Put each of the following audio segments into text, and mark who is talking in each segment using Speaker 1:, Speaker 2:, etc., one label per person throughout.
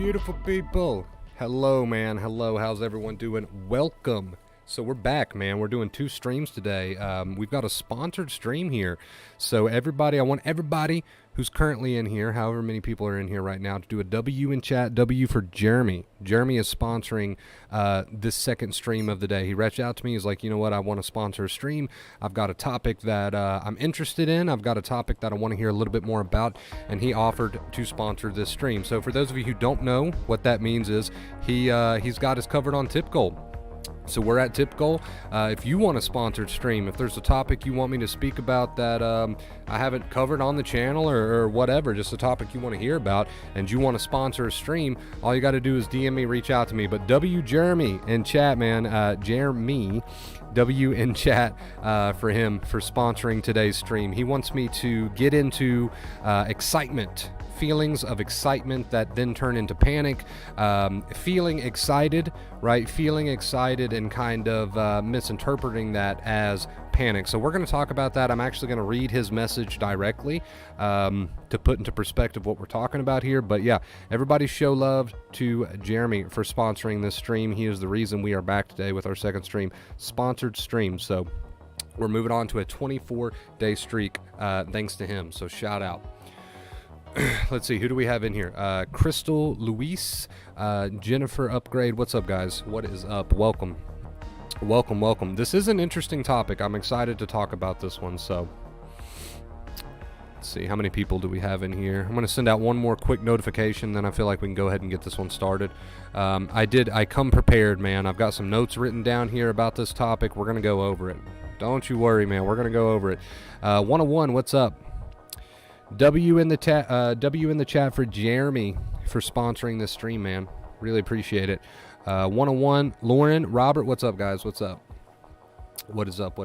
Speaker 1: beautiful people. Hello, man. Hello. How's everyone doing? Welcome. So we're back, man. We're doing 2 streams today. We've got a sponsored stream here. So everybody, I want everybody who's currently in here, however many people are in here right now, to do a W in chat. W for Jeremy. Jeremy is sponsoring this second stream of the day. He reached out to me. He's like, you know what? I want to sponsor a stream. I've got a topic that I'm interested in. I've got a topic that I want to hear a little bit more about. And he offered to sponsor this stream. So for those of you who don't know what that means is he's got us covered on Tip Goal. So we're at Tip Goal. If you want a sponsored stream, if there's a topic you want me to speak about that I haven't covered on the channel or whatever, just a topic you want to hear about, and you want to sponsor a stream, all you got to do is DM me, reach out to me. But W Jeremy in chat, man. Jeremy, W in chat for him for sponsoring today's stream. He wants me to get into excitement. Feelings of excitement that then turn into panic, feeling excited, right? Feeling excited and kind of misinterpreting that as panic. So we're going to talk about that. I'm actually going to read his message directly to put into perspective what we're talking about here. But yeah, everybody show love to Jeremy for sponsoring this stream. He is the reason we are back today with our second stream, sponsored stream. So we're moving on to a 24-day streak thanks to him. So shout out. Let's see, who do we have in here? Crystal, Luis, Jennifer Upgrade. What's up, guys? What is up? Welcome. Welcome. This is an interesting topic. I'm excited to talk about this one. So let's see, how many people do we have in here? I'm going to send out one more quick notification, then I feel like we can go ahead and get this one started. I come prepared, man. I've got some notes written down here about this topic. We're going to go over it. Don't you worry, man. We're going to go over it. 101, what's up? W in the chat for Jeremy for sponsoring this stream, man. Really appreciate it. 101, Lauren, Robert, what's up, guys? What's up? What is up?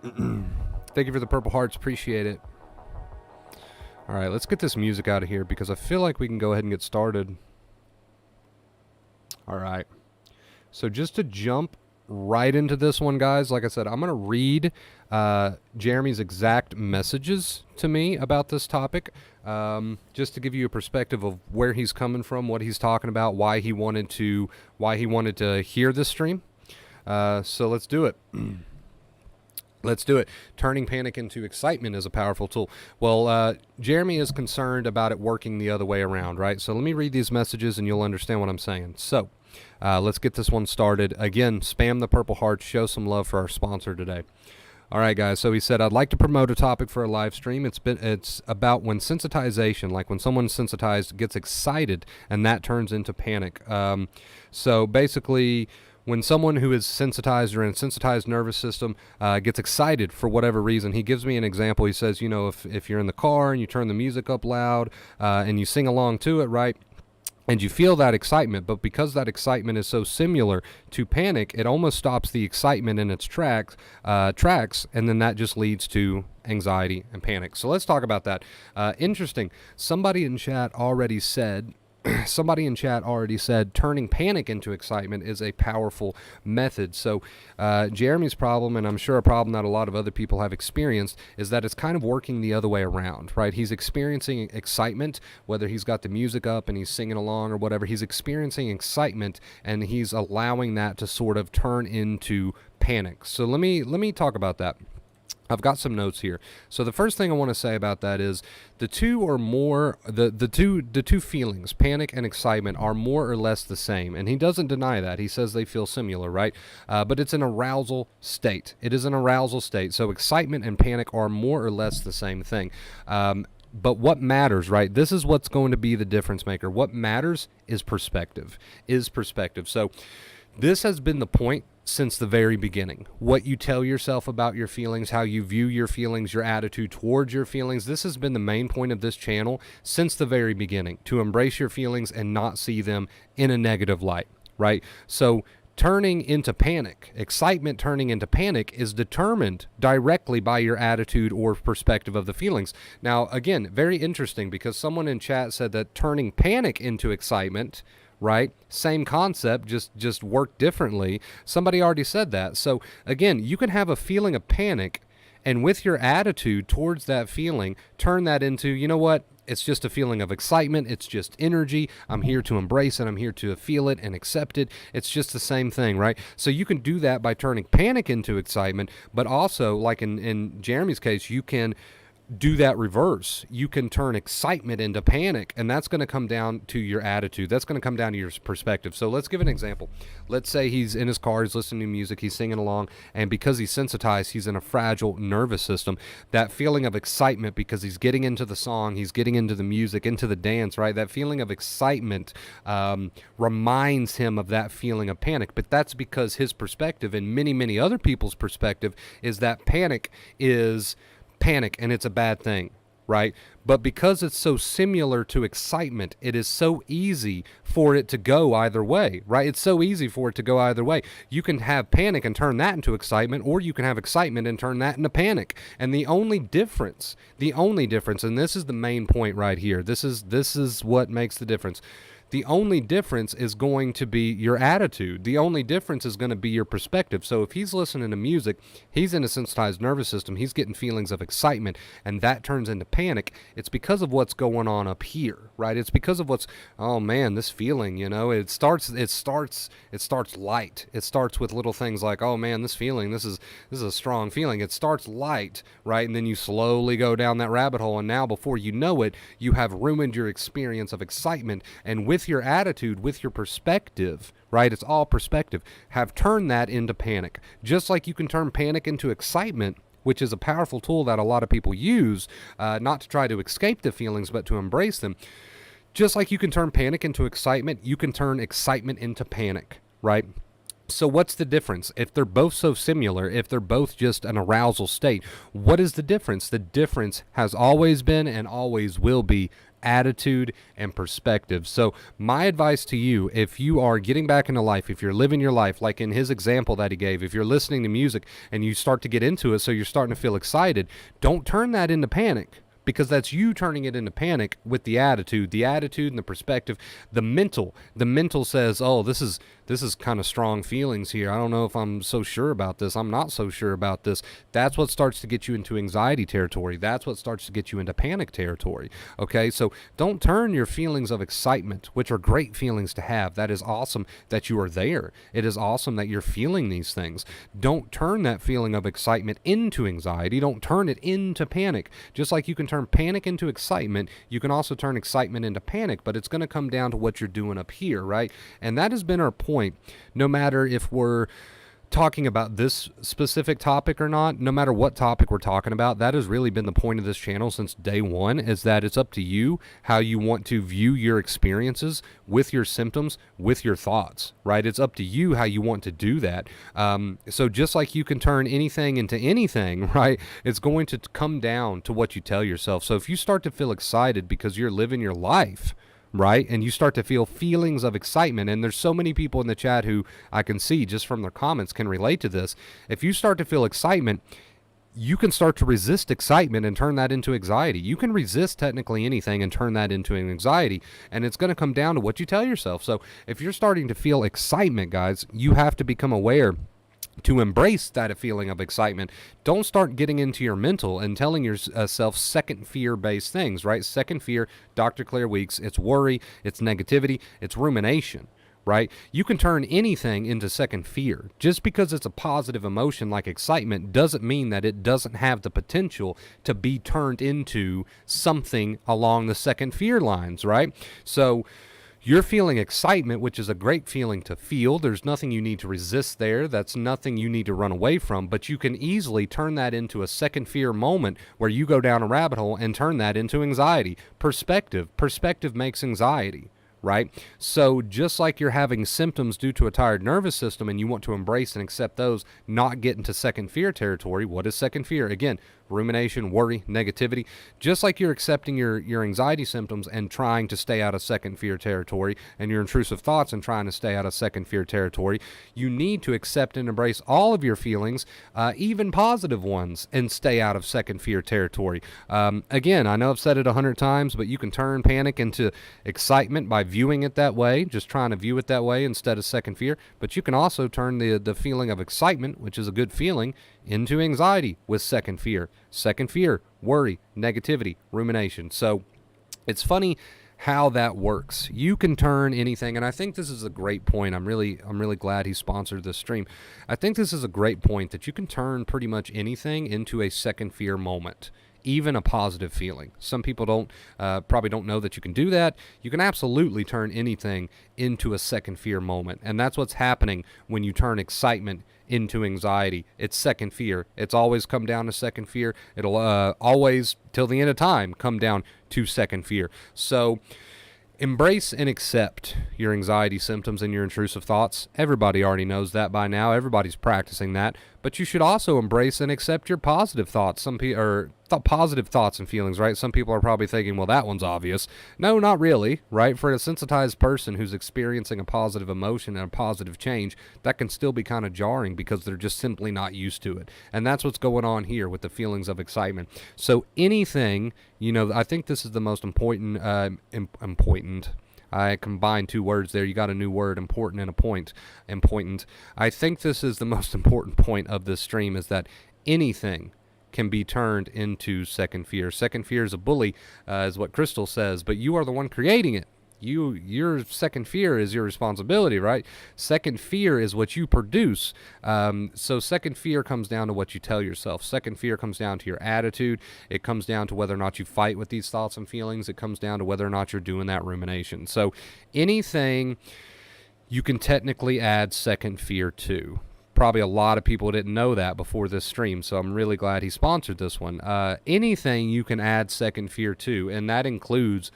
Speaker 1: Thank you for the purple hearts. Appreciate it. All right, let's get this music out of here because I feel like we can go ahead and get started. All right. So just to jump right into this one, guys, like I said, I'm going to read Jeremy's exact messages to me about this topic, just to give you a perspective of where he's coming from, what he's talking about, why he wanted to hear this stream. So let's do it. Let's do it. Turning panic into excitement is a powerful tool. Well, Jeremy is concerned about it working the other way around, right? So let me read these messages and you'll understand what I'm saying. So let's get this one started. Again, spam the purple hearts. Show some love for our sponsor today. All right, guys. So he said, I'd like to promote a topic for a live stream. It's about when sensitization, like when someone sensitized gets excited and that turns into panic. So basically, when someone who is sensitized or in a sensitized nervous system gets excited for whatever reason, he gives me an example. He says, you know, if you're in the car and you turn the music up loud and you sing along to it, right? And you feel that excitement, but because that excitement is so similar to panic, it almost stops the excitement in its tracks, and then that just leads to anxiety and panic. So let's talk about that. Interesting. Somebody in chat already said turning panic into excitement is a powerful method. So Jeremy's problem, and I'm sure a problem that a lot of other people have experienced, is that it's kind of working the other way around, right? He's experiencing excitement, whether he's got the music up and he's singing along or whatever. He's experiencing excitement, and he's allowing that to sort of turn into panic. So let me talk about that. I've got some notes here. So the first thing I want to say about that is the two feelings, panic and excitement, are more or less the same. And he doesn't deny that. He says they feel similar, right? But it's an arousal state. It is an arousal state. So excitement and panic are more or less the same thing. But what matters, right? This is what's going to be the difference maker. What matters is perspective. So this has been the point since the very beginning. What you tell yourself about your feelings, how you view your feelings, your attitude towards your feelings, this has been the main point of this channel since the very beginning, to embrace your feelings and not see them in a negative light, right? So turning into panic, excitement turning into panic, is determined directly by your attitude or perspective of the feelings. Now, again, very interesting, because someone in chat said that turning panic into excitement, right? Same concept, just work differently. Somebody already said that. So again, you can have a feeling of panic And with your attitude towards that feeling, turn that into, you know what? It's just a feeling of excitement. It's just energy. I'm here to embrace it. I'm here to feel it and accept it. It's just the same thing, right? So you can do that by turning panic into excitement, but also, like in Jeremy's case, you can do that reverse. You can turn excitement into panic, and that's going to come down to your attitude. That's going to come down to your perspective. So let's give an example. Let's say he's in his car, he's listening to music, he's singing along, and because he's sensitized, he's in a fragile nervous system. That feeling of excitement because he's getting into the song, he's getting into the music, into the dance, right? That feeling of excitement reminds him of that feeling of panic, but that's because his perspective and many, many other people's perspective is that panic is panic and it's a bad thing, right? But because it's so similar to excitement, it is so easy for it to go either way, right? It's so easy for it to go either way. You can have panic and turn that into excitement, or you can have excitement and turn that into panic. And the only difference, and this is the main point right here, this is what makes the difference. The only difference is going to be your attitude. The only difference is going to be your perspective. So if he's listening to music, he's in a sensitized nervous system, he's getting feelings of excitement, and that turns into panic. It's because of what's going on up here, right? It's because of what's, oh man, this feeling, it starts light. It starts with little things like, oh man, this feeling, this is a strong feeling. It starts light, right? And then you slowly go down that rabbit hole, and now before you know it, you have ruined your experience of excitement, and with your attitude, with your perspective, right? It's all perspective, have turned that into panic. Just like you can turn panic into excitement, which is a powerful tool that a lot of people use, not to try to escape the feelings, but to embrace them. Just like you can turn panic into excitement, you can turn excitement into panic, right? So what's the difference? If they're both so similar, if they're both just an arousal state, what is the difference? The difference has always been and always will be attitude and perspective. So my advice to you, if you are getting back into life, if you're living your life, like in his example that he gave, if you're listening to music and you start to get into it, so you're starting to feel excited, don't turn that into panic. Because that's you turning it into panic with the attitude and the perspective. The mental says, oh, this is kind of strong feelings here. I don't know if I'm so sure about this. I'm not so sure about this. That's what starts to get you into anxiety territory. That's what starts to get you into panic territory. Okay, so don't turn your feelings of excitement, which are great feelings to have. That is awesome that you are there. It is awesome that you're feeling these things. Don't turn that feeling of excitement into anxiety. Don't turn it into panic. Just like you can turn panic into excitement, you can also turn excitement into panic, but it's going to come down to what you're doing up here, right? And that has been our point. No matter if we're talking about this specific topic or not, no matter what topic we're talking about, that has really been the point of this channel since day one, is that it's up to you how you want to view your experiences with your symptoms, with your thoughts, right? It's up to you how you want to do that. So just like you can turn anything into anything, right? It's going to come down to what you tell yourself. So if you start to feel excited because you're living your life, right, and you start to feel feelings of excitement, and there's so many people in the chat who I can see just from their comments can relate to this. If you start to feel excitement, you can start to resist excitement and turn that into anxiety. You can resist technically anything and turn that into an anxiety, and it's going to come down to what you tell yourself. So if you're starting to feel excitement, guys, you have to become aware to embrace that feeling of excitement. Don't start getting into your mental and telling yourself second fear-based things, right? Second fear, Dr. Claire Weeks, it's worry, it's negativity, it's rumination, right? You can turn anything into second fear. Just because it's a positive emotion like excitement doesn't mean that it doesn't have the potential to be turned into something along the second fear lines, right? So you're feeling excitement, which is a great feeling to feel. There's nothing you need to resist there. That's nothing you need to run away from. But you can easily turn that into a second fear moment where you go down a rabbit hole and turn that into anxiety. Perspective makes anxiety, right? So just like you're having symptoms due to a tired nervous system and you want to embrace and accept those, not get into second fear territory. What is second fear? Again, rumination, worry, negativity. Just like you're accepting your anxiety symptoms and trying to stay out of second fear territory, and your intrusive thoughts and trying to stay out of second fear territory, you need to accept and embrace all of your feelings, even positive ones, and stay out of second fear territory. Again, I know I've said it 100 times, but you can turn panic into excitement by viewing it that way, just trying to view it that way instead of second fear. But you can also turn the feeling of excitement, which is a good feeling, into anxiety with second fear, worry, negativity, rumination. So it's funny how that works. You can turn anything, and I think this is a great point. I'm really glad he sponsored this stream. I think this is a great point that you can turn pretty much anything into a second fear moment, even a positive feeling. Some people probably don't know that you can do that. You can absolutely turn anything into a second fear moment, and that's what's happening when you turn excitement into anxiety. It's second fear. It's always come down to second fear. It'll always, till the end of time, come down to second fear. So embrace and accept your anxiety symptoms and your intrusive thoughts. Everybody already knows that by now. Everybody's practicing that. But you should also embrace and accept your positive thoughts. Positive thoughts and feelings, right? Some people are probably thinking, well, that one's obvious. No, not really, right? For a sensitized person who's experiencing a positive emotion and a positive change, that can still be kind of jarring because they're just simply not used to it. And that's what's going on here with the feelings of excitement. So anything, I think this is the most important, I combined two words there. You got a new word, important and a point. Important. I think this is the most important point of this stream, is that anything can be turned into second fear. Second fear is a bully, is what Crystal says, but you are the one creating it. Your second fear is your responsibility, right? Second fear is what you produce. So second fear comes down to what you tell yourself. Second fear comes down to your attitude. It comes down to whether or not you fight with these thoughts and feelings. It comes down to whether or not you're doing that rumination. So anything you can technically add second fear to. Probably a lot of people didn't know that before this stream, so I'm really glad he sponsored this one. Anything you can add second fear to, and that includes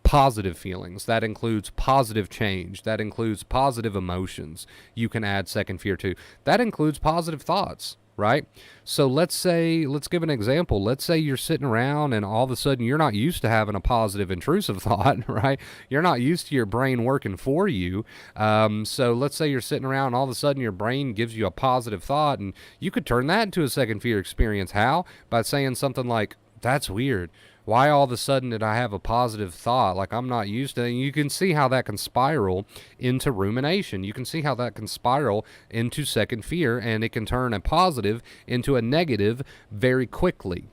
Speaker 1: positive feelings, that includes positive change, that includes positive emotions you can add second fear to. That includes positive thoughts, right? So let's give an example. Let's say you're sitting around and all of a sudden you're not used to having a positive intrusive thought, right? You're not used to your brain working for you. So let's say you're sitting around and all of a sudden your brain gives you a positive thought, and you could turn that into a second fear experience. How? By saying something like, that's weird. Why all of a sudden did I have a positive thought? Like, I'm not used to it. And you can see how that can spiral into rumination. You can see how that can spiral into second fear, and it can turn a positive into a negative very quickly,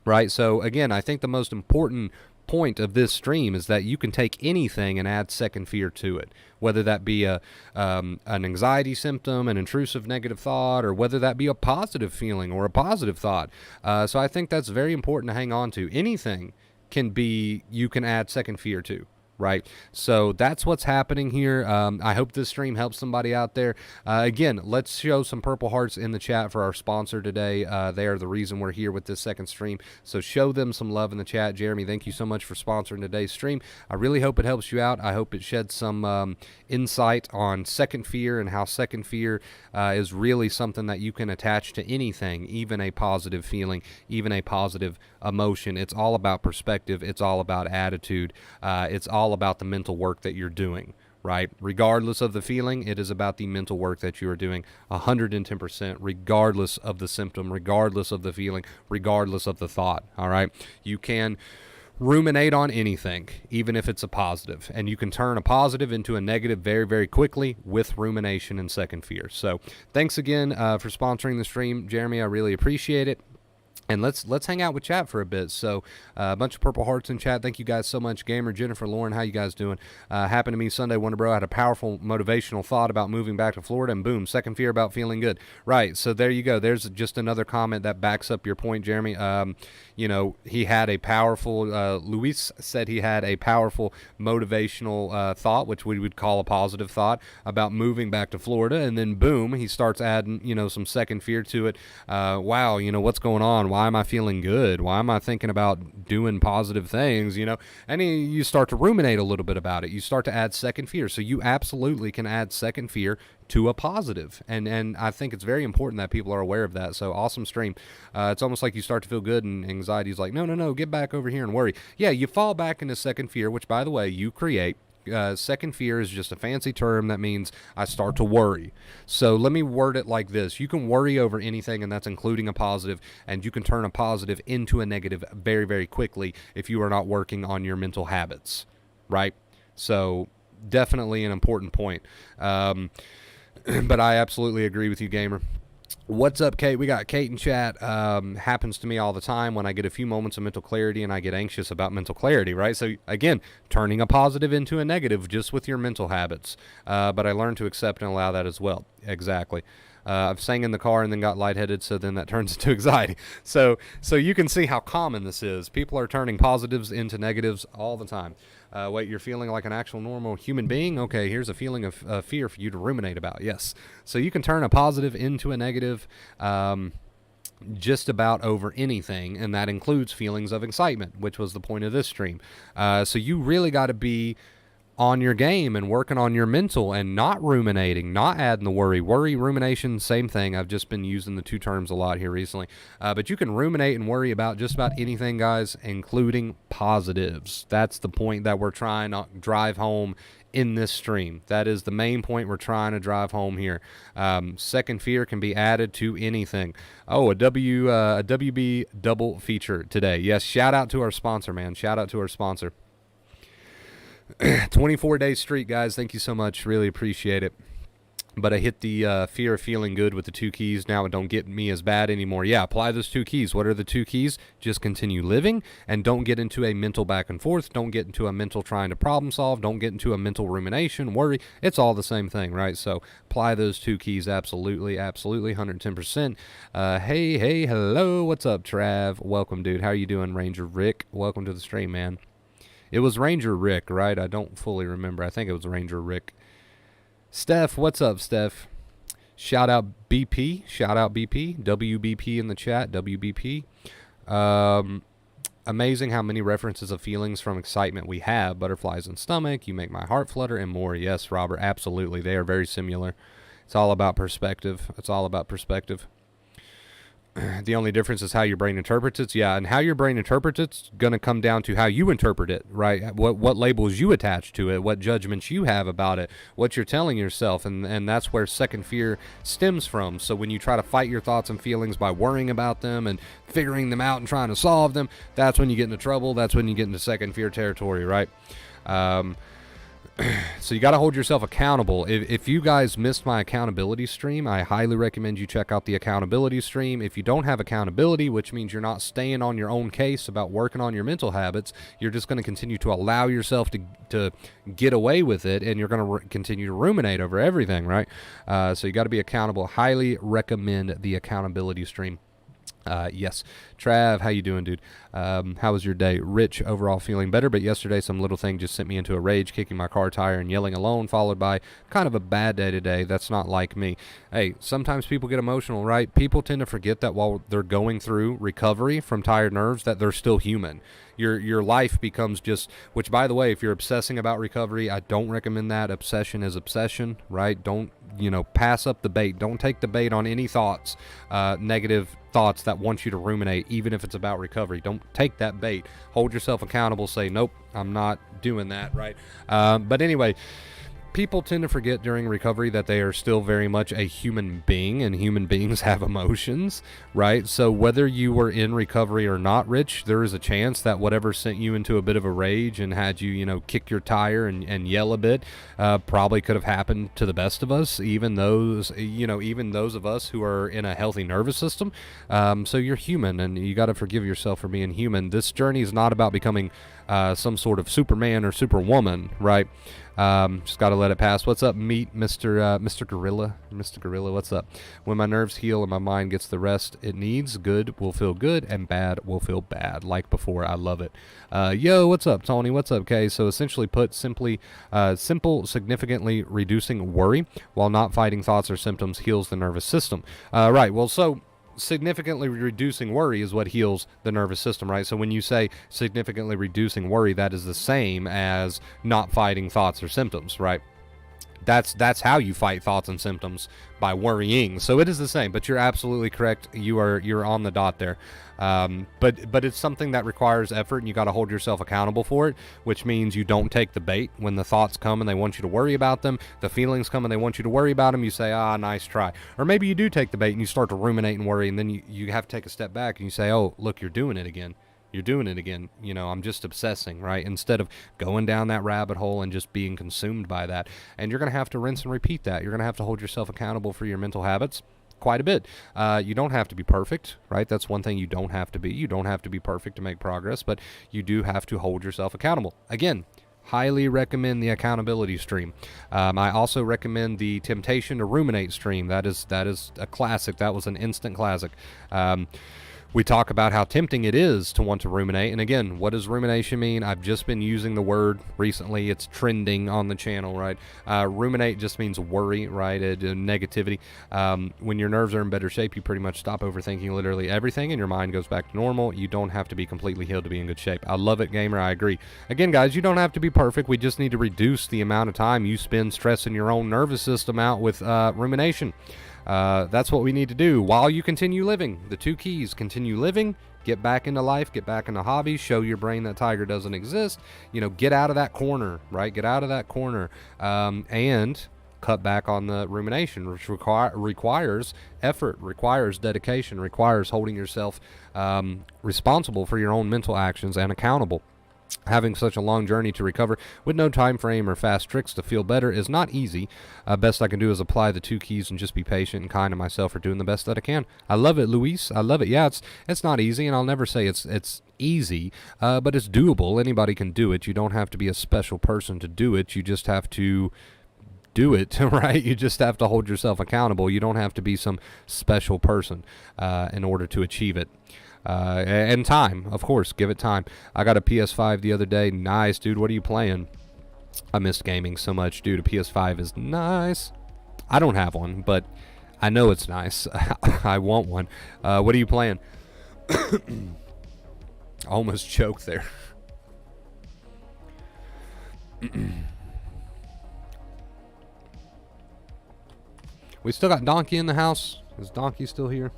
Speaker 1: right? So again, I think the most important point of this stream is that you can take anything and add second fear to it, whether that be an anxiety symptom, an intrusive negative thought, or whether that be a positive feeling or a positive thought. So I think that's very important to hang on to. Anything you can add second fear to. Right? So that's what's happening here. I hope this stream helps somebody out there. Again, let's show some purple hearts in the chat for our sponsor today. They are the reason we're here with this second stream. So show them some love in the chat. Jeremy, thank you so much for sponsoring today's stream. I really hope it helps you out. I hope it sheds some insight on second fear and how second fear is really something that you can attach to anything, even a positive feeling, even a positive emotion. It's all about perspective. It's all about attitude. It's all about the mental work that you're doing, right? Regardless of the feeling, it is about the mental work that you are doing 110%, regardless of the symptom, regardless of the feeling, regardless of the thought, all right? You can ruminate on anything, even if it's a positive, and you can turn a positive into a negative very, very quickly with rumination and second fear. So thanks again for sponsoring the stream, Jeremy. I really appreciate it. And let's hang out with chat for a bit. So a bunch of purple hearts in chat. Thank you guys so much. Gamer, Jennifer, Lauren, how you guys doing? Happened to me Sunday, Wonder Bro. I had a powerful motivational thought about moving back to Florida, and boom, second fear about feeling good. Right, so there you go. There's just another comment that backs up your point, Jeremy. He had a powerful, Luis said he had a powerful motivational thought, which we would call a positive thought, about moving back to Florida, and then boom, he starts adding, some second fear to it. Wow, what's going on? Why am I feeling good? Why am I thinking about doing positive things? And you start to ruminate a little bit about it. You start to add second fear. So you absolutely can add second fear to a positive. And I think it's very important that people are aware of that. So awesome stream. It's almost like you start to feel good, and anxiety is like, no, get back over here and worry. Yeah, you fall back into second fear, which, by the way, you create. Second fear is just a fancy term that means I start to worry. So let me word it like this. You can worry over anything, and that's including a positive, and you can turn a positive into a negative very, very quickly if you are not working on your mental habits, right? So definitely an important point. But I absolutely agree with you, Gamer. What's up, Kate? We got Kate in chat. Happens to me all the time when I get a few moments of mental clarity and I get anxious about mental clarity, right? So, again, turning a positive into a negative just with your mental habits. But I learned to accept and allow that as well. Exactly. I've sang in the car and then got lightheaded, so then that turns into anxiety. So you can see how common this is. People are turning positives into negatives all the time. Wait, you're feeling like an actual normal human being? Okay, here's a feeling of fear for you to ruminate about. Yes. So you can turn a positive into a negative just about over anything, and that includes feelings of excitement, which was the point of this stream. So you really got to be on your game and working on your mental and not ruminating, not adding the worry. Worry, rumination, same thing. I've just been using the two terms a lot here recently. But you can ruminate and worry about just about anything, guys, including positives. That's the point that we're trying to drive home in this stream. That is the main point we're trying to drive home here. Second fear can be added to anything. Oh, a WB double feature today. Yes, shout out to our sponsor, man. Shout out to our sponsor. 24-day streak, guys. Thank you so much. Really appreciate it. But I hit the fear of feeling good with the 2 keys. Now it don't get me as bad anymore. Yeah, apply those 2 keys. What are the 2 keys? Just continue living and don't get into a mental back and forth. Don't get into a mental trying to problem solve. Don't get into a mental rumination, worry. It's all the same thing, right? So apply those 2 keys. Absolutely, absolutely, 110%. Hey, hello. What's up, Trav? Welcome, dude. How are you doing, Ranger Rick? Welcome to the stream, man. It was Ranger Rick, right? I don't fully remember. I think it was Ranger Rick. Steph, what's up, Steph? Shout out BP. Shout out BP. WBP in the chat. WBP. Amazing how many references of feelings from excitement we have. Butterflies in stomach, you make my heart flutter, and more. Yes, Robert, absolutely. They are very similar. It's all about perspective. It's all about perspective. The only difference is how your brain interprets it. Yeah, and how your brain interprets it's going to come down to how you interpret it, right? What labels you attach to it, what judgments you have about it, what you're telling yourself, and that's where second fear stems from. So when you try to fight your thoughts and feelings by worrying about them and figuring them out and trying to solve them, that's when you get into trouble. That's when you get into second fear territory, right? So you got to hold yourself accountable. If you guys missed my accountability stream, I highly recommend you check out the accountability stream. If you don't have accountability, which means you're not staying on your own case about working on your mental habits, you're just going to continue to allow yourself to get away with it, and you're going to continue to ruminate over everything, right? So you got to be accountable. Highly recommend the accountability stream. Yes. Trav, how you doing, dude? How was your day? Rich, overall feeling better, but yesterday some little thing just sent me into a rage, kicking my car tire and yelling alone, followed by kind of a bad day today. That's not like me. Hey, sometimes people get emotional, right? People tend to forget that while they're going through recovery from tired nerves, that they're still human. Your life becomes just, which, by the way, if you're obsessing about recovery, I don't recommend that. Obsession is obsession, right? Don't, pass up the bait. Don't take the bait on any thoughts, negative thoughts that want you to ruminate, even if it's about recovery. Don't take that bait. Hold yourself accountable. Say, nope, I'm not doing that, right? But anyway, people tend to forget during recovery that they are still very much a human being, and human beings have emotions, right? So whether you were in recovery or not, Rich, there is a chance that whatever sent you into a bit of a rage and had you, kick your tire and yell a bit, probably could have happened to the best of us, even those of us who are in a healthy nervous system. So you're human, and you got to forgive yourself for being human. This journey is not about becoming some sort of Superman or Superwoman, right? Just got to let it pass. What's up, Mr. Gorilla? Mr. Gorilla, what's up? When my nerves heal and my mind gets the rest it needs, good will feel good and bad will feel bad. Like before, I love it. Yo, what's up, Tony? What's up, Kay? So essentially put simple, significantly reducing worry while not fighting thoughts or symptoms heals the nervous system. Right, well, so significantly reducing worry is what heals the nervous system, right? So when you say significantly reducing worry, that is the same as not fighting thoughts or symptoms, right? That's how you fight thoughts and symptoms, by worrying. So it is the same, but you're absolutely correct. You're on the dot there. But it's something that requires effort, and you got to hold yourself accountable for it, which means you don't take the bait. When the thoughts come and they want you to worry about them, the feelings come and they want you to worry about them, you say, nice try. Or maybe you do take the bait and you start to ruminate and worry, and then you have to take a step back and you say, oh, look, you're doing it again. You're doing it again. I'm just obsessing, right? Instead of going down that rabbit hole and just being consumed by that. And you're going to have to rinse and repeat that. You're going to have to hold yourself accountable for your mental habits. quite a bit. You don't have to be perfect, right? That's one thing you don't have to be. You don't have to be perfect to make progress, but you do have to hold yourself accountable. Again, highly recommend the accountability stream. I also recommend the temptation to ruminate stream. That is a classic. That was an instant classic. We talk about how tempting it is to want to ruminate. And again, what does rumination mean? I've just been using the word recently. It's trending on the channel, right? Ruminate just means worry, right? Negativity. When your nerves are in better shape, you pretty much stop overthinking literally everything and your mind goes back to normal. You don't have to be completely healed to be in good shape. I love it, gamer. I agree. Again, guys, you don't have to be perfect. We just need to reduce the amount of time you spend stressing your own nervous system out with rumination. That's what we need to do while you continue living. The two keys: continue living, get back into life, get back into hobbies, show your brain that tiger doesn't exist. Get out of that corner, right? Get out of that corner, and cut back on the rumination, which requires effort, requires dedication, requires holding yourself responsible for your own mental actions and accountable. Having such a long journey to recover with no time frame or fast tricks to feel better is not easy. Best I can do is apply the two keys and just be patient and kind to myself for doing the best that I can. I love it, Luis. I love it. Yeah, it's not easy, and I'll never say it's easy, but it's doable. Anybody can do it. You don't have to be a special person to do it. You just have to do it, right? You just have to hold yourself accountable. You don't have to be some special person in order to achieve it. And time, of course, give it time. I got a PS5 the other day. Nice, dude. What are you playing? I missed gaming so much, dude. A PS5 is nice. I don't have one, but I know it's nice. I want one. What are you playing? I almost choked there. We still got Donkey in the house. Is Donkey still here?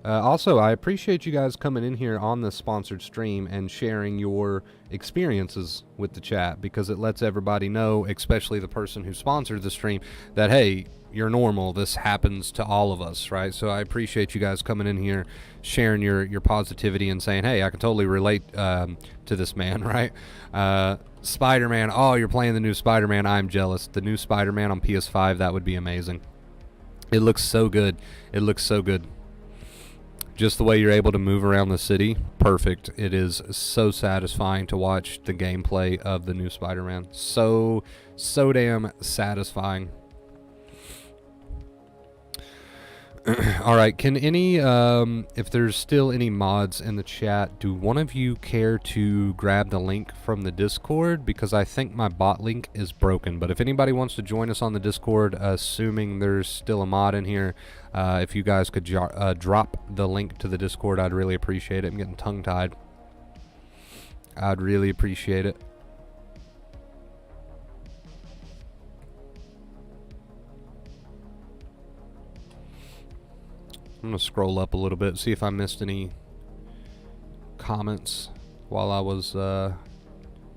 Speaker 1: Also, I appreciate you guys coming in here on the sponsored stream and sharing your experiences with the chat, because it lets everybody know, especially the person who sponsored the stream, that, hey, you're normal. This happens to all of us, right? So I appreciate you guys coming in here, sharing your positivity and saying, hey, I can totally relate to this man, right? Spider-Man. Oh, you're playing the new Spider-Man. I'm jealous. The new Spider-Man on PS5, that would be amazing. It looks so good. It looks so good. Just the way you're able to move around the city, perfect. It is so satisfying to watch the gameplay of the new Spider-Man. So damn satisfying. All right, can any, if there's still any mods in the chat, do one of you care to grab the link from the Discord? Because I think my bot link is broken. But if anybody wants to join us on the Discord, assuming there's still a mod in here, if you guys could drop the link to the Discord, I'd really appreciate it. I'm getting tongue-tied. I'd really appreciate it. I'm going to scroll up a little bit, see if I missed any comments while I was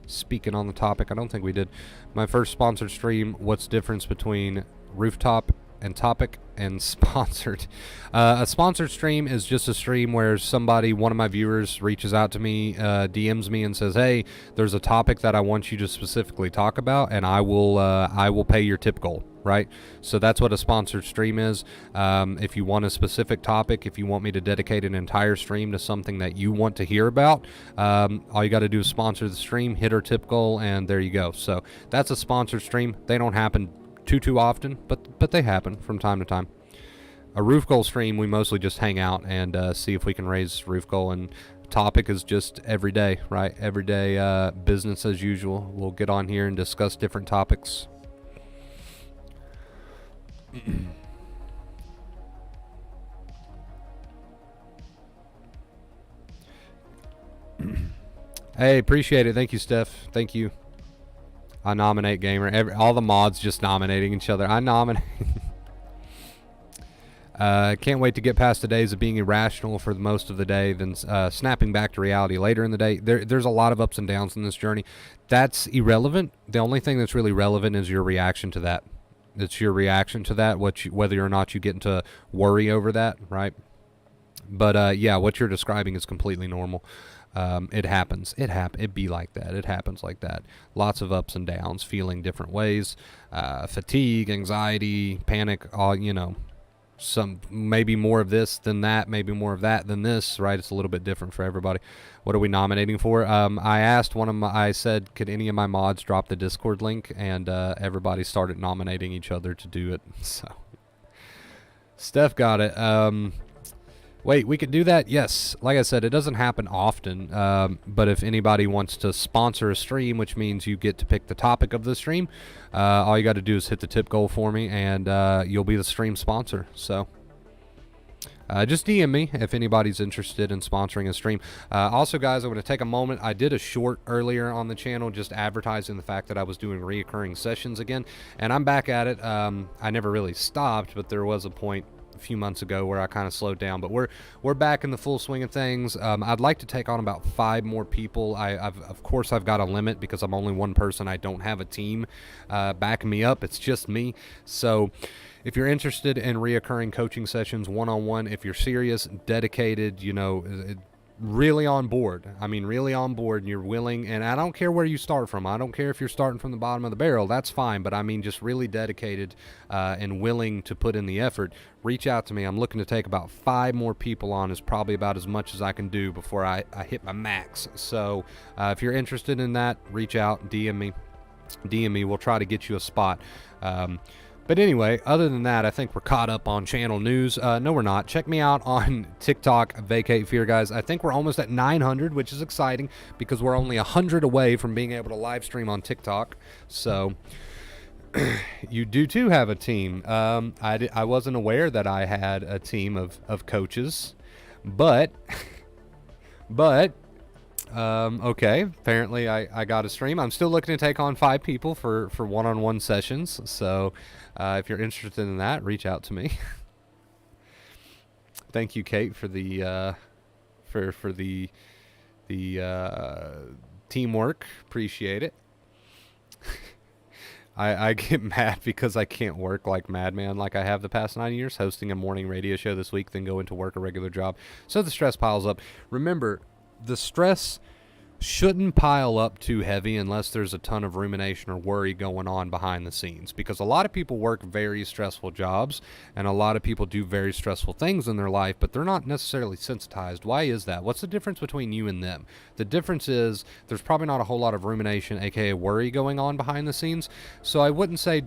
Speaker 1: speaking on the topic. I don't think we did. My first sponsored stream, what's the difference between rooftop and topic and sponsored? A sponsored stream is just a stream where somebody, one of my viewers, reaches out to me, DMs me and says, hey, there's a topic that I want you to specifically talk about, and I will pay your tip goal. Right? So that's what a sponsored stream is. If you want a specific topic, if you want me to dedicate an entire stream to something that you want to hear about, all you got to do is sponsor the stream, hit our tip goal, and there you go. So that's a sponsored stream. They don't happen too often, but they happen from time to time. A roof goal stream, we mostly just hang out and see if we can raise roof goal, and topic is just every day, right? Every day, business as usual. We'll get on here and discuss different topics. Hey, appreciate it. Thank you, Steph. Thank you. I nominate gamer. All the mods just nominating each other. I nominate. Can't wait to get past the days of being irrational for the most of the day, then snapping back to reality later in the day. There's a lot of ups and downs in this journey. That's irrelevant. The only thing that's really relevant is your reaction to that. It's your reaction to that, whether or not you get into worry over that, right? But yeah, what you're describing is completely normal. It happens. It be like that. It happens like that. Lots of ups and downs, feeling different ways, fatigue, anxiety, panic, all, some maybe more of this than that, maybe more of that than this, right? It's a little bit different for everybody. What are we nominating for? I asked I said, could any of my mods drop the Discord link? And everybody started nominating each other to do it. So Steph got it. Wait, we could do that? Yes. Like I said, it doesn't happen often, but if anybody wants to sponsor a stream, which means you get to pick the topic of the stream, all you got to do is hit the tip goal for me, and you'll be the stream sponsor. So just DM me if anybody's interested in sponsoring a stream. Also, guys, I'm going to take a moment. I did a short earlier on the channel just advertising the fact that I was doing reoccurring sessions again, and I'm back at it. I never really stopped, but there was a point a few months ago where I kind of slowed down, but we're back in the full swing of things. I'd like to take on about 5 more people. Of course I've got a limit because I'm only one person. I don't have a team backing me up. It's just me. So if you're interested in reoccurring coaching sessions, one-on-one, if you're serious, dedicated, really on board. I mean, really on board, and you're willing, and I don't care where you start from. I don't care if you're starting from the bottom of the barrel. That's fine, but I mean just really dedicated and willing to put in the effort. Reach out to me. I'm looking to take about 5 more people on. Is probably about as much as I can do before I hit my max. So if you're interested in that, reach out, DM me. We'll try to get you a spot. But anyway, other than that, I think we're caught up on channel news. No, we're not. Check me out on TikTok, Vacate Fear, guys. I think we're almost at 900, which is exciting because we're only 100 away from being able to live stream on TikTok. So you do too have a team. I wasn't aware that I had a team of coaches, but okay, apparently I got a stream. I'm still looking to take on 5 people for one-on-one sessions. So if you're interested in that, reach out to me. Thank you, Kate, for the teamwork. Appreciate it. I get mad because I can't work like madman like I have the past 9 years, hosting a morning radio show this week, then go into work a regular job. So the stress piles up. Remember, the stress shouldn't pile up too heavy unless there's a ton of rumination or worry going on behind the scenes, because a lot of people work very stressful jobs and a lot of people do very stressful things in their life, but they're not necessarily sensitized. Why is that? What's the difference between you and them? The difference is there's probably not a whole lot of rumination, aka worry, going on behind the scenes. So I wouldn't say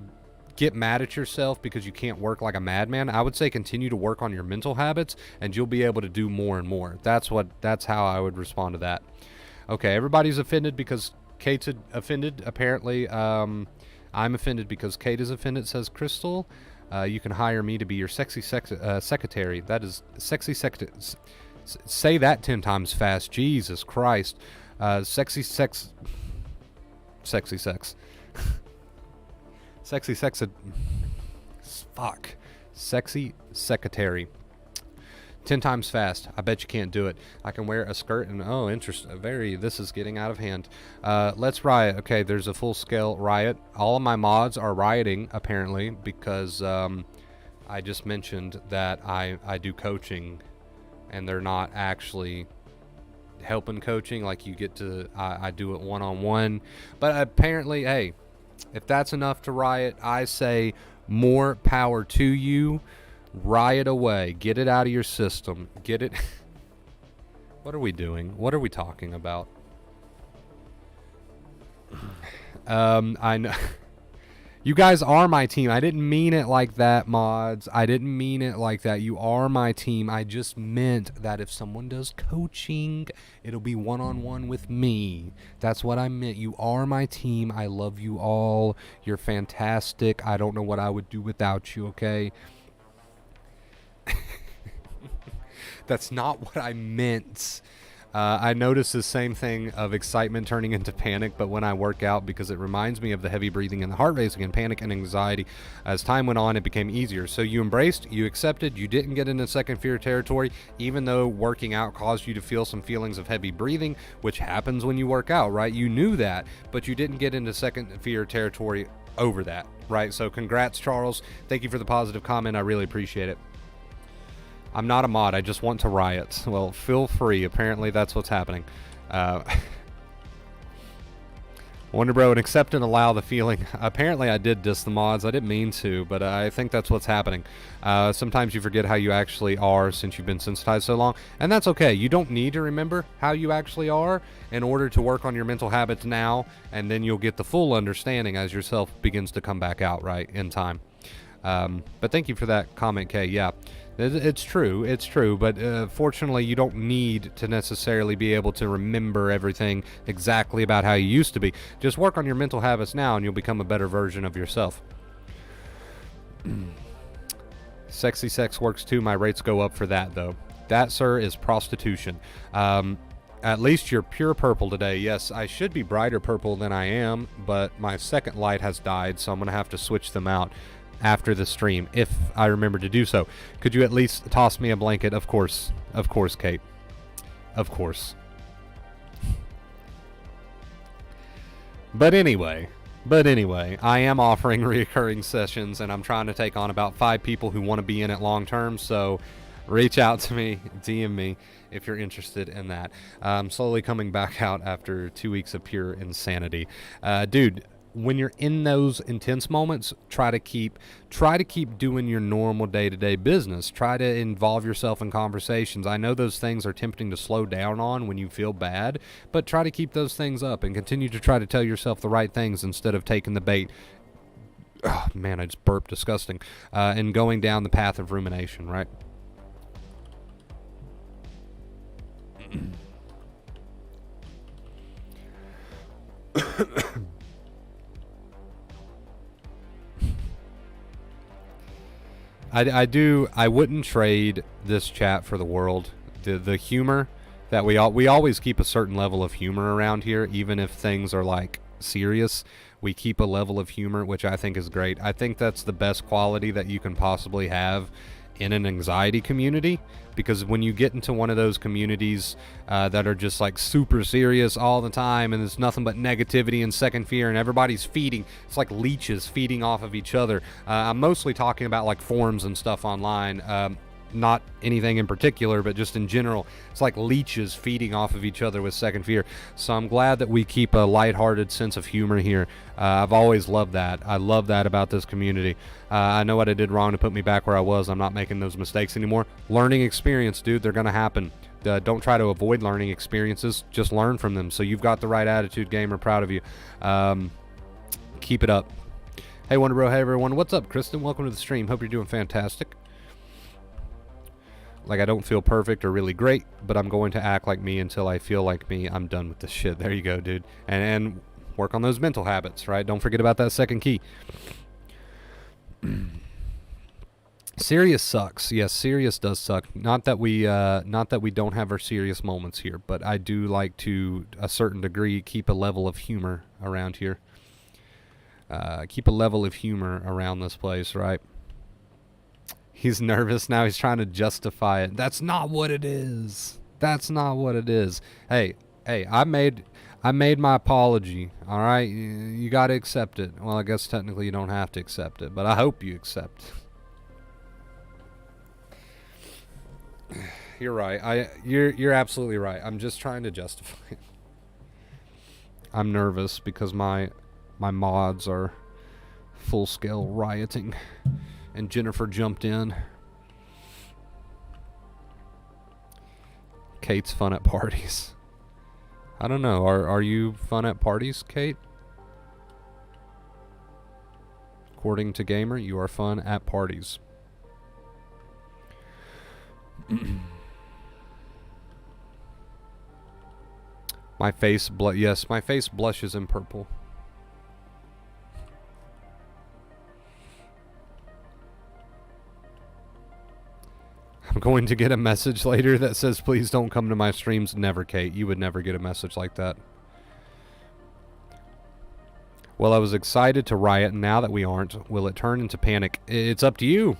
Speaker 1: get mad at yourself because you can't work like a madman. I would say continue to work on your mental habits and you'll be able to do more and more. That's how I would respond to that. Okay, everybody's offended because Kate's offended, apparently. I'm offended because Kate is offended, says Crystal. You can hire me to be your sexy secretary. That is sexy secretary. Say that 10 times fast. Jesus Christ. Sexy sex. Sexy sex. Sexy sex. Fuck. Sexy secretary. 10 times fast. I bet you can't do it. I can wear a skirt and, oh, interesting. This is getting out of hand. Let's riot. Okay, there's a full-scale riot. All of my mods are rioting, apparently, because I just mentioned that I do coaching, and they're not actually helping coaching. Like, you get to, I do it one-on-one. But apparently, hey, if that's enough to riot, I say more power to you. Riot away. Get it out of your system. Get it. What are we doing? What are we talking about? I know. You guys are my team. I didn't mean it like that, mods. I didn't mean it like that. You are my team. I just meant that if someone does coaching, it'll be one-on-one with me. That's what I meant. You are my team. I love you all. You're fantastic. I don't know what I would do without you, okay? That's not what I meant. I notice the same thing of excitement turning into panic, but when I work out, because it reminds me of the heavy breathing and the heart racing and panic and anxiety. As time went on, it became easier. So you embraced, you accepted, you didn't get into second fear territory, even though working out caused you to feel some feelings of heavy breathing, which happens when you work out, right? You knew that, but you didn't get into second fear territory over that, right? So congrats, Charles. Thank you for the positive comment. I really appreciate it. I'm not a mod. I just want to riot. Well, feel free. Apparently, that's what's happening. Uh, Wonder Bro, and accept and allow the feeling. Apparently I did diss the mods. I didn't mean to, but I think that's what's happening. Sometimes you forget how you actually are since you've been sensitized so long, and that's okay. You don't need to remember how you actually are in order to work on your mental habits now, and then you'll get the full understanding as yourself begins to come back out, right, in time. But thank you for that comment, Kay. Yeah, it's true, but fortunately you don't need to necessarily be able to remember everything exactly about how you used to be. Just work on your mental habits now and you'll become a better version of yourself. Sexy sex works too. My rates go up for that, though. That, sir, is prostitution. At least you're pure purple today. Yes, I should be brighter purple than I am, but my second light has died, so I'm going to have to switch them out after the stream, if I remember to do so. Could you at least toss me a blanket? Of course, Kate. Of course. But anyway, I am offering reoccurring sessions, and I'm trying to take on about 5 people who want to be in it long term, so reach out to me, DM me, if you're interested in that. I'm slowly coming back out after 2 weeks of pure insanity. Dude, when you're in those intense moments, try to keep doing your normal day-to-day business. Try to involve yourself in conversations. I know those things are tempting to slow down on when you feel bad, but try to keep those things up and continue to try to tell yourself the right things instead of taking the bait. Oh, man, I just burped, disgusting. And going down the path of rumination, right? I wouldn't trade this chat for the world. The humor that we always keep a certain level of humor around here, even if things are like serious. We keep a level of humor, which I think is great. I think that's the best quality that you can possibly have in an anxiety community, because when you get into one of those communities that are just like super serious all the time and there's nothing but negativity and second fear and everybody's feeding, it's like leeches feeding off of each other. I'm mostly talking about like forums and stuff online, not anything in particular, but just in general. It's like leeches feeding off of each other with second fear. So I'm glad that we keep a lighthearted sense of humor here. I've always loved that. I love that about this community. I know what I did wrong to put me back where I was. I'm not making those mistakes anymore. Learning experience, dude, they're going to happen. Don't try to avoid learning experiences. Just learn from them. So you've got the right attitude, gamer. Proud of you. Keep it up. Hey, Wonder Bro. Hey, everyone. What's up, Kristen? Welcome to the stream. Hope you're doing fantastic. Like, I don't feel perfect or really great, but I'm going to act like me until I feel like me. I'm done with this shit. There you go, dude. And work on those mental habits, right? Don't forget about that second key. Serious sucks. Yes, serious does suck. Not that we don't have our serious moments here, but I do like to a certain degree keep a level of humor around here. Keep a level of humor around this place, right? He's nervous now. He's trying to justify it. That's not what it is. That's not what it is. Hey, I made my apology. All right, you got to accept it. Well, I guess technically you don't have to accept it, but I hope you accept it. You're right. You're absolutely right. I'm just trying to justify it. I'm nervous because my mods are full-scale rioting. And Jennifer jumped in. Kate's fun at parties. I don't know. Are you fun at parties, Kate? According to Gamer, you are fun at parties. My face yes, my face blushes in purple. I'm going to get a message later that says, please don't come to my streams. Never, Kate. You would never get a message like that. Well, I was excited to riot, and now that we aren't, will it turn into panic? It's up to you.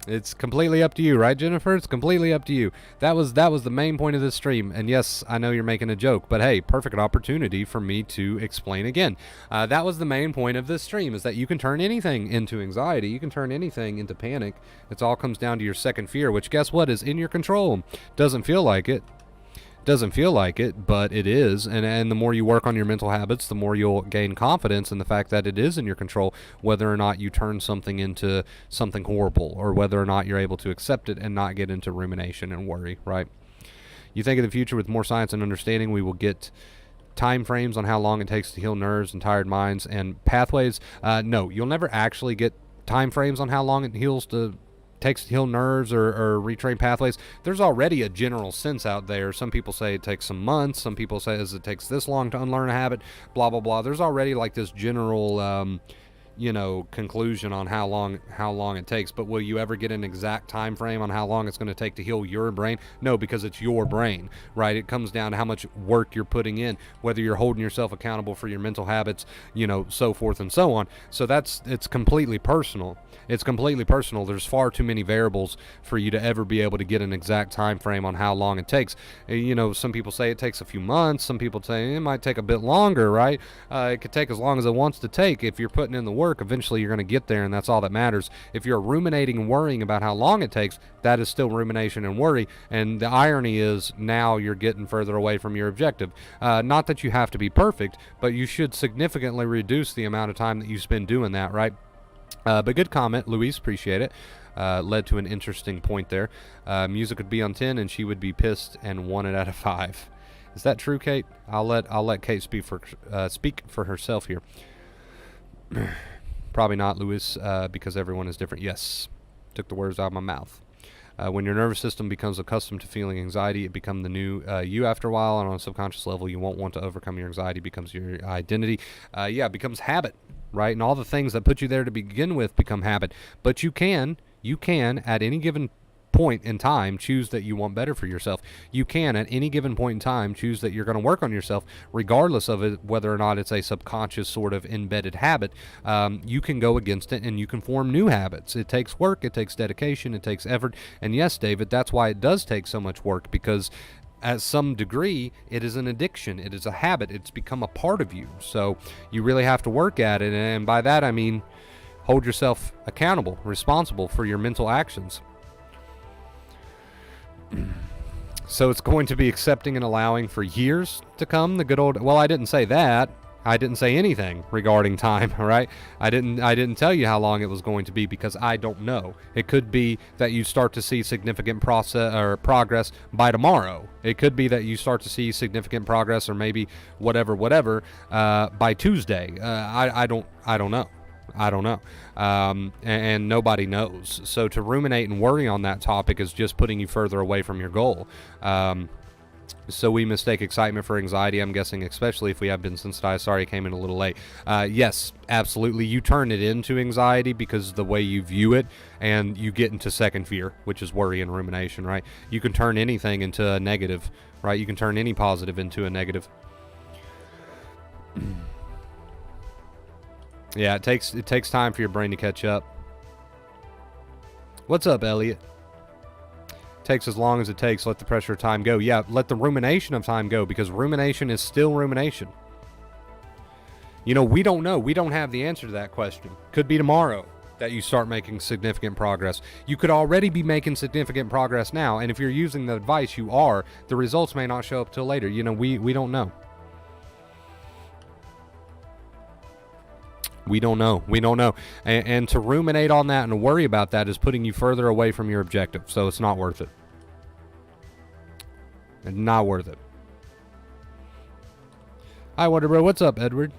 Speaker 1: It's completely up to you, right, Jennifer? It's completely up to you. That was the main point of this stream. And yes, I know you're making a joke, but hey, perfect opportunity for me to explain again. That was the main point of this stream, is that you can turn anything into anxiety. You can turn anything into panic. It all comes down to your second fear, which guess what is in your control. Doesn't feel like it. Doesn't feel like it, but it is. And the more you work on your mental habits, the more you'll gain confidence in the fact that it is in your control, whether or not you turn something into something horrible, or whether or not you're able to accept it and not get into rumination and worry, right? You think in the future, with more science and understanding, we will get time frames on how long it takes to heal nerves and tired minds and pathways? No, you'll never actually get time frames on how long it takes to heal nerves or retrain pathways. There's already a general sense out there. Some people say it takes some months. Some people say it takes this long to unlearn a habit, blah, blah, blah. There's already like this general conclusion on how long it takes. But will you ever get an exact time frame on how long it's going to take to heal your brain? No, because it's your brain, right? It comes down to how much work you're putting in, whether you're holding yourself accountable for your mental habits, so forth and so on. So it's completely personal. It's completely personal. There's far too many variables for you to ever be able to get an exact time frame on how long it takes. Some people say it takes a few months. Some people say it might take a bit longer, right? It could take as long as it wants to take. If you're putting in the work, eventually you're going to get there, and that's all that matters. If you're ruminating and worrying about how long it takes, that is still rumination and worry. And the irony is now you're getting further away from your objective. Not that you have to be perfect, but you should significantly reduce the amount of time that you spend doing that, right? But good comment, Louise. Appreciate it. Led to an interesting point there. Music would be on 10, and she would be pissed and 1 out of 5. Is that true, Kate? I'll let Kate speak for herself here. Probably not, Louis, because everyone is different. Yes, took the words out of my mouth. When your nervous system becomes accustomed to feeling anxiety, it becomes the new you after a while, and on a subconscious level, you won't want to overcome your anxiety. It becomes your identity. It becomes habit. Right, and all the things that put you there to begin with become habit. But you can at any given point in time choose that you want better for yourself. You can at any given point in time choose that you're going to work on yourself, regardless of it, whether or not it's a subconscious sort of embedded habit. You can go against it, and you can form new habits. It takes work, it takes dedication, it takes effort. And yes, David, that's why it does take so much work, because at some degree, it is an addiction. It is a habit. It's become a part of you. So you really have to work at it. And by that, I mean, hold yourself accountable, responsible for your mental actions. So it's going to be accepting and allowing for years to come. The good old, well, I didn't say that. I didn't say anything regarding time, all right? I didn't tell you how long it was going to be, because I don't know. It could be that you start to see significant progress by tomorrow. It could be that you start to see significant progress, or maybe whatever, by Tuesday. I don't know. I don't know. And nobody knows. So to ruminate and worry on that topic is just putting you further away from your goal. So we mistake excitement for anxiety, I'm guessing, especially if we have been sensitized. Sorry, I came in a little late. Yes, absolutely. You turn it into anxiety because of the way you view it, and you get into second fear, which is worry and rumination, right? You can turn anything into a negative, right? You can turn any positive into a negative. Yeah, it takes time for your brain to catch up. What's up, Elliot? Takes as long as it takes. Let the pressure of time go. Yeah, let the rumination of time go, because rumination is still rumination. We don't know. We don't have the answer to that question. Could be tomorrow that you start making significant progress. You could already be making significant progress now, and if you're using the advice, you are. The results may not show up till later. We don't know. We don't know. And to ruminate on that and to worry about that is putting you further away from your objective. So it's not worth it. It's not worth it. Hi, Wonder Bro. What's up, Edward?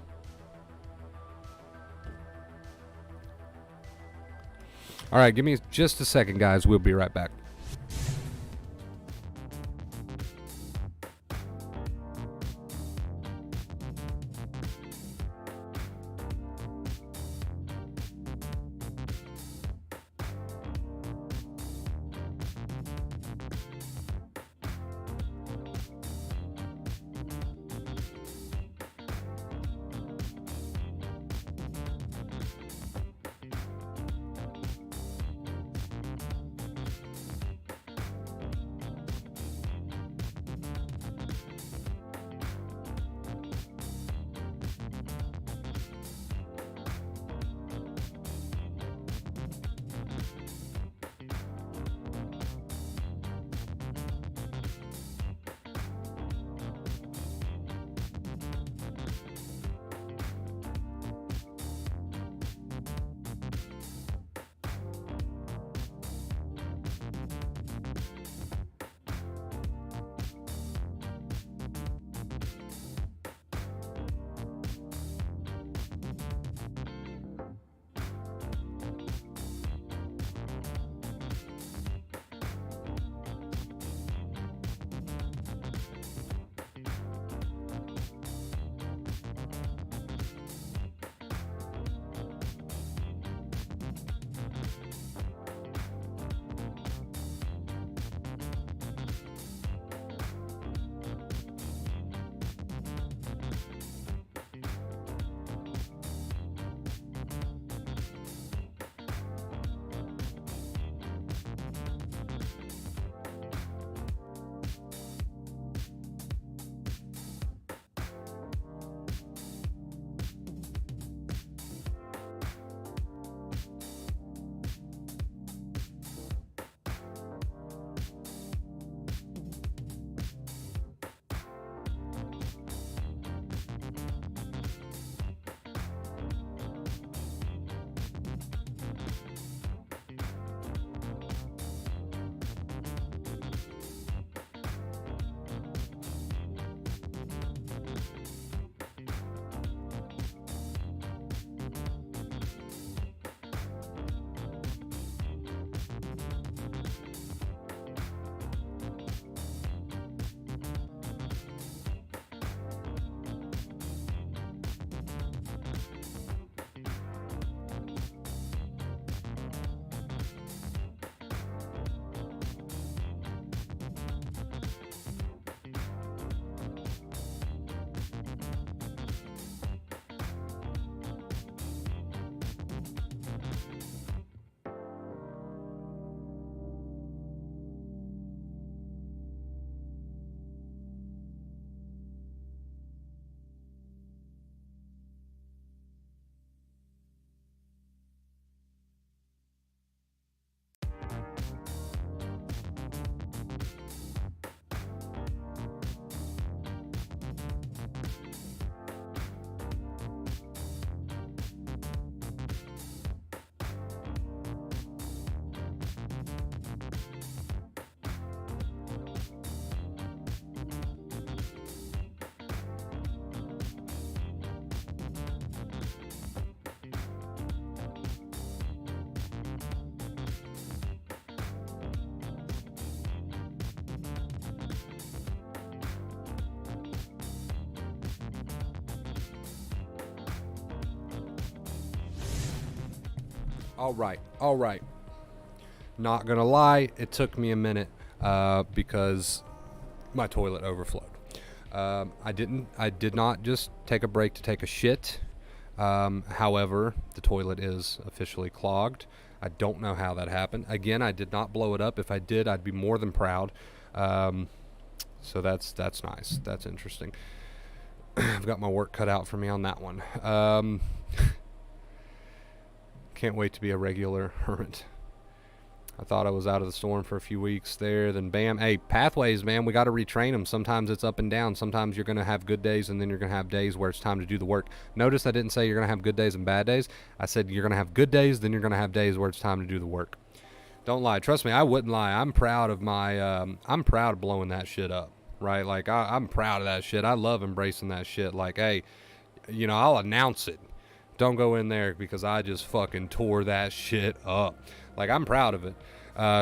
Speaker 1: All right, give me just a second, guys. We'll be right back. All right, all right. Not gonna lie, it took me a minute because my toilet overflowed. I did not just take a break to take a shit. However, the toilet is officially clogged. I don't know how that happened. Again, I did not blow it up. If I did, I'd be more than proud. So that's nice. That's interesting. I've got my work cut out for me on that one. Can't wait to be a regular hermit. I thought I was out of the storm for a few weeks there, then bam. Hey, pathways, man, we got to retrain them. Sometimes it's up and down. Sometimes you're going to have good days, and then you're going to have days where it's time to do the work. Notice I didn't say you're going to have good days and bad days. I said you're going to have good days, then you're going to have days where it's time to do the work. Don't lie. Trust me, I wouldn't lie. I'm proud of I'm proud of blowing that shit up, right? Like, I'm proud of that shit. I love embracing that shit. Like, hey, I'll announce it. Don't go in there because I just fucking tore that shit up. Like, I'm proud of it.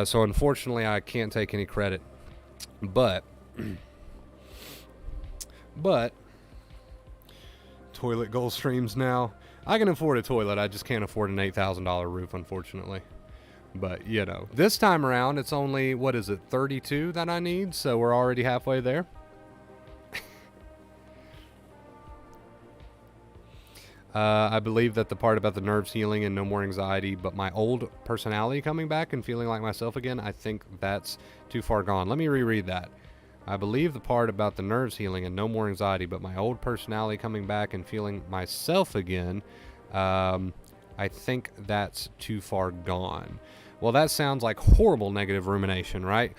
Speaker 1: So unfortunately, I can't take any credit. But toilet goal streams now. I can afford a toilet. I just can't afford an $8,000 roof, unfortunately. But, this time around, it's only, 32 that I need? So we're already halfway there. I believe that the part about the nerves healing and no more anxiety, but my old personality coming back and feeling like myself again, I think that's too far gone. Let me reread that. I believe the part about the nerves healing and no more anxiety, but my old personality coming back and feeling myself again, I think that's too far gone. Well, that sounds like horrible negative rumination, right?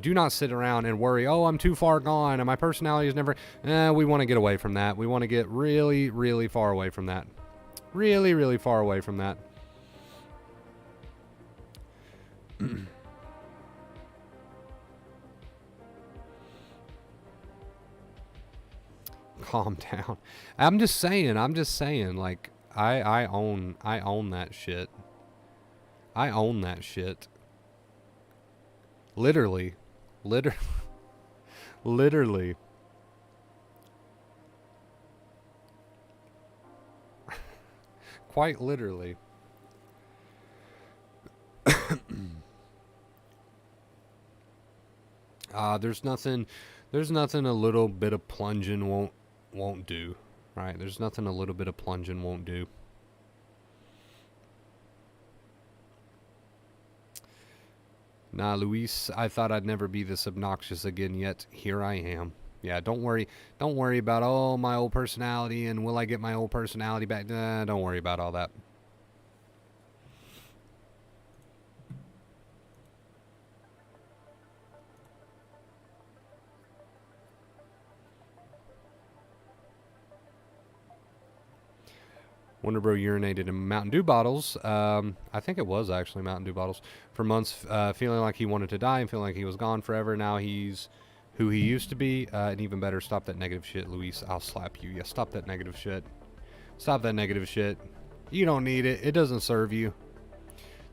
Speaker 1: Do not sit around and worry, oh, I'm too far gone and my personality is never... we want to get away from that. We want to get really, really far away from that. Really, really far away from that. Calm down. I'm just saying, like, I own that shit. I own that shit. Literally. Quite literally. There's nothing a little bit of plunging won't do. Right? There's nothing a little bit of plunging won't do. Nah, Luis, I thought I'd never be this obnoxious again, yet here I am. Yeah, don't worry about, oh, my old personality and will I get my old personality back? Nah, don't worry about all that. Wonder Bro urinated in Mountain Dew bottles. I think it was actually Mountain Dew bottles. For months, feeling like he wanted to die and feeling like he was gone forever. Now he's who he used to be. And even better, stop that negative shit, Luis. I'll slap you. Yeah, stop that negative shit. Stop that negative shit. You don't need it. It doesn't serve you.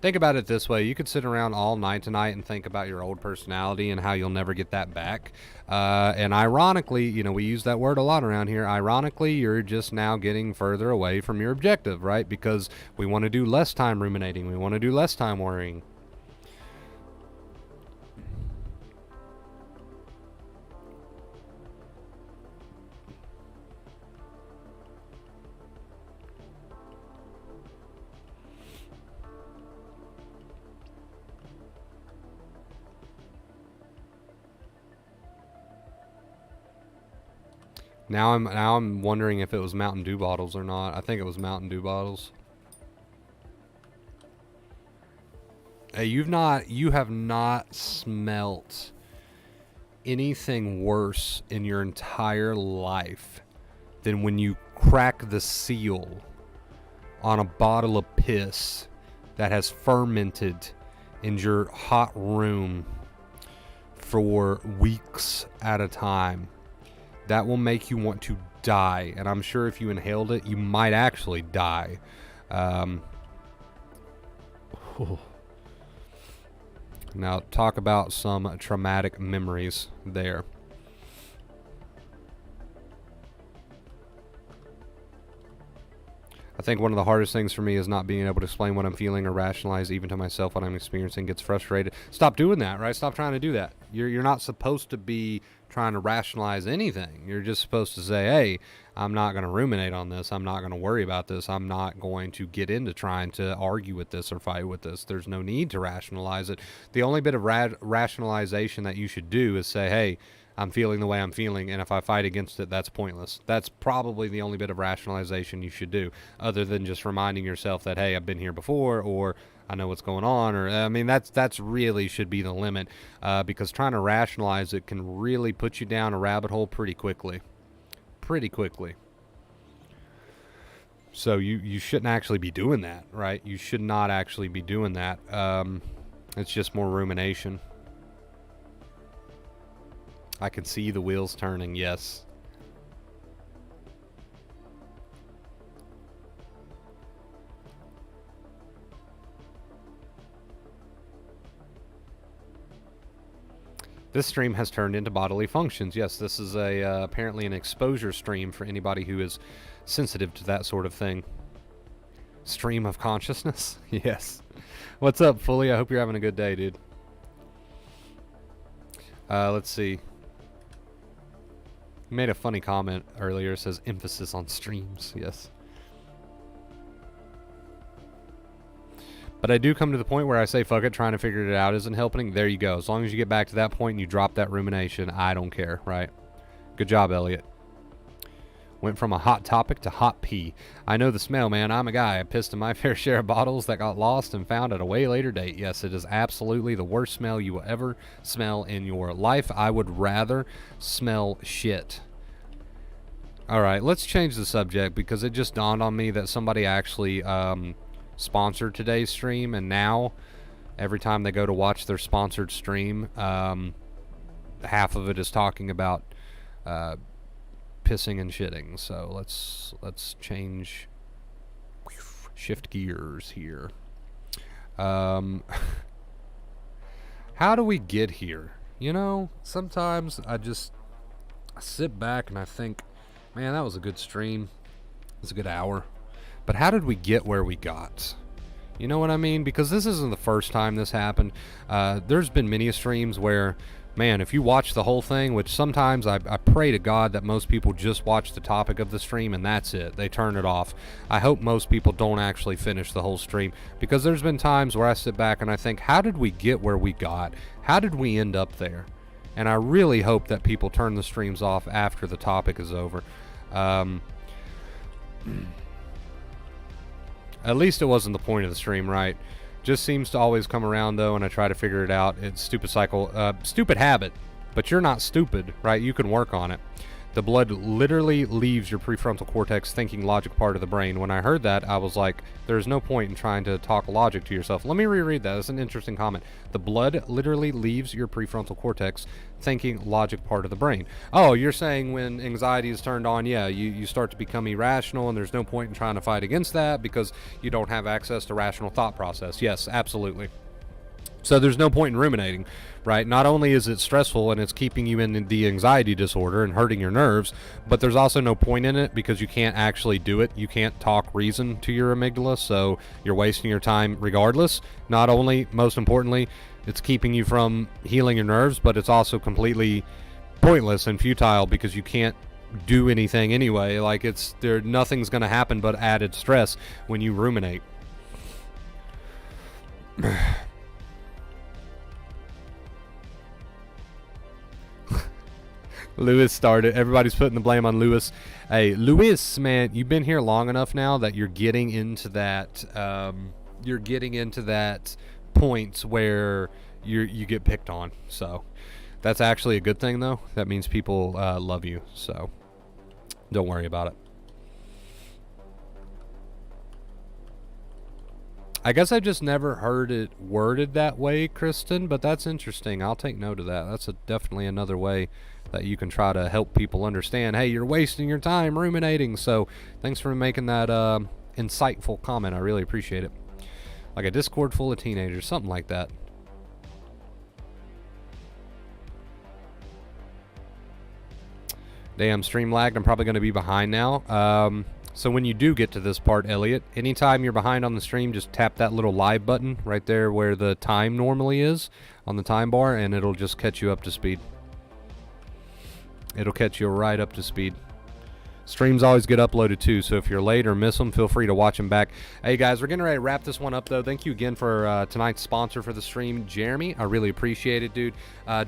Speaker 1: Think about it this way. You could sit around all night tonight and think about your old personality and how you'll never get that back. And ironically, we use that word a lot around here. Ironically, you're just now getting further away from your objective, right? Because we want to do less time ruminating. We want to do less time worrying. Now I'm wondering if it was Mountain Dew bottles or not. I think it was Mountain Dew bottles. Hey, you have not smelt anything worse in your entire life than when you crack the seal on a bottle of piss that has fermented in your hot room for weeks at a time. That will make you want to die. And I'm sure if you inhaled it, you might actually die. Now, talk about some traumatic memories there. I think one of the hardest things for me is not being able to explain what I'm feeling or rationalize even to myself what I'm experiencing. Gets frustrated. Stop doing that, right? Stop trying to do that. You're not supposed to be trying to rationalize anything. You're just supposed to say, hey, I'm not going to ruminate on this. I'm not going to worry about this. I'm not going to get into trying to argue with this or fight with this. There's no need to rationalize it. The only bit of rationalization that you should do is say, hey, I'm feeling the way I'm feeling, and if I fight against it, that's pointless. That's probably the only bit of rationalization you should do, other than just reminding yourself that, hey, I've been here before, or I know what's going on, or, I mean, that's really should be the limit, because trying to rationalize it can really put you down a rabbit hole pretty quickly. Pretty quickly. So you shouldn't actually be doing that, right? You should not actually be doing that. It's just more rumination. I can see the wheels turning, yes. This stream has turned into bodily functions. Yes, this is apparently an exposure stream for anybody who is sensitive to that sort of thing. Stream of consciousness? Yes. What's up, Fully? I hope you're having a good day, dude. Let's see. You made a funny comment earlier. It says emphasis on streams. Yes. But I do come to the point where I say, fuck it, trying to figure it out isn't helping. There you go. As long as you get back to that point and you drop that rumination, I don't care, right? Good job, Elliot. Went from a hot topic to hot pee. I know the smell, man. I'm a guy. I pissed in my fair share of bottles that got lost and found at a way later date. Yes, it is absolutely the worst smell you will ever smell in your life. I would rather smell shit. All right, let's change the subject because it just dawned on me that somebody actually sponsored today's stream, and now every time they go to watch their sponsored stream, half of it is talking about pissing and shitting. So let's shift gears here. How do we get here? You know, sometimes I sit back and I think, man, that was a good stream. It was a good hour. But how did we get where we got? You know what I mean? Because this isn't the first time this happened. There's been many streams where, man, if you watch the whole thing, which sometimes I pray to God that most people just watch the topic of the stream and that's it. They turn it off. I hope most people don't actually finish the whole stream, because there's been times where I sit back and I think, how did we get where we got? How did we end up there? And I really hope that people turn the streams off after the topic is over. At least it wasn't the point of the stream, right? Just seems to always come around, though, and I try to figure it out. It's stupid cycle, stupid habit, but you're not stupid, right? You can work on it. The blood literally leaves your prefrontal cortex thinking logic part of the brain. When I heard that, I was like, there's no point in trying to talk logic to yourself. Let me reread that. That's an interesting comment. The blood literally leaves your prefrontal cortex thinking logic part of the brain. Oh, you're saying when anxiety is turned on, yeah, you start to become irrational, and there's no point in trying to fight against that because you don't have access to rational thought process. Yes, absolutely. So there's no point in ruminating, right? Not only is it stressful and it's keeping you in the anxiety disorder and hurting your nerves, but there's also no point in it because you can't actually do it. You can't talk reason to your amygdala, so you're wasting your time regardless. Not only, most importantly, it's keeping you from healing your nerves, but it's also completely pointless and futile because you can't do anything anyway. Like, nothing's going to happen but added stress when you ruminate. Lewis started. Everybody's putting the blame on Lewis. Hey, Lewis, man, you've been here long enough now that you're getting into that. You're getting into that point where you get picked on. So that's actually a good thing, though. That means people love you. So don't worry about it. I guess I just never heard it worded that way, Kristen, but that's interesting. I'll take note of that. That's definitely another way that you can try to help people understand, hey, you're wasting your time ruminating. So thanks for making that insightful comment. I really appreciate it. Like a Discord full of teenagers, something like that. Damn, stream lagged. I'm probably going to be behind now. So when you do get to this part, Elliot, anytime you're behind on the stream, just tap that little live button right there where the time normally is on the time bar, and it'll just catch you up to speed. It'll catch you right up to speed. Streams always get uploaded too, so if you're late or miss them, feel free to watch them back. Hey guys, we're getting ready to wrap this one up though. Thank you again for tonight's sponsor for the stream, Jeremy. I really appreciate it, dude.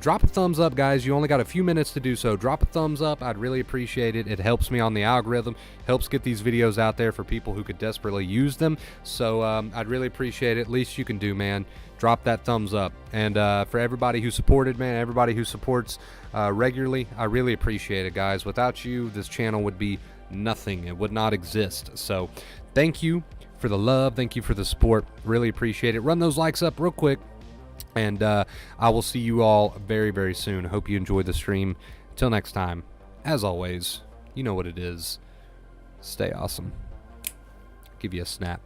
Speaker 1: Drop a thumbs up, guys. You only got a few minutes to do so. Drop a thumbs up. I'd really appreciate it. It helps me on the algorithm, helps get these videos out there for people who could desperately use them. So I'd really appreciate it. Least you can do, man. Drop that thumbs up. And for everybody who supported, man, everybody who supports regularly, I really appreciate it, guys. Without you, this channel would be nothing. It would not exist. So thank you for the love. Thank you for the support. Really appreciate it. Run those likes up real quick. And I will see you all very, very soon. Hope you enjoyed the stream. Until next time, as always, you know what it is. Stay awesome. Give you a snap.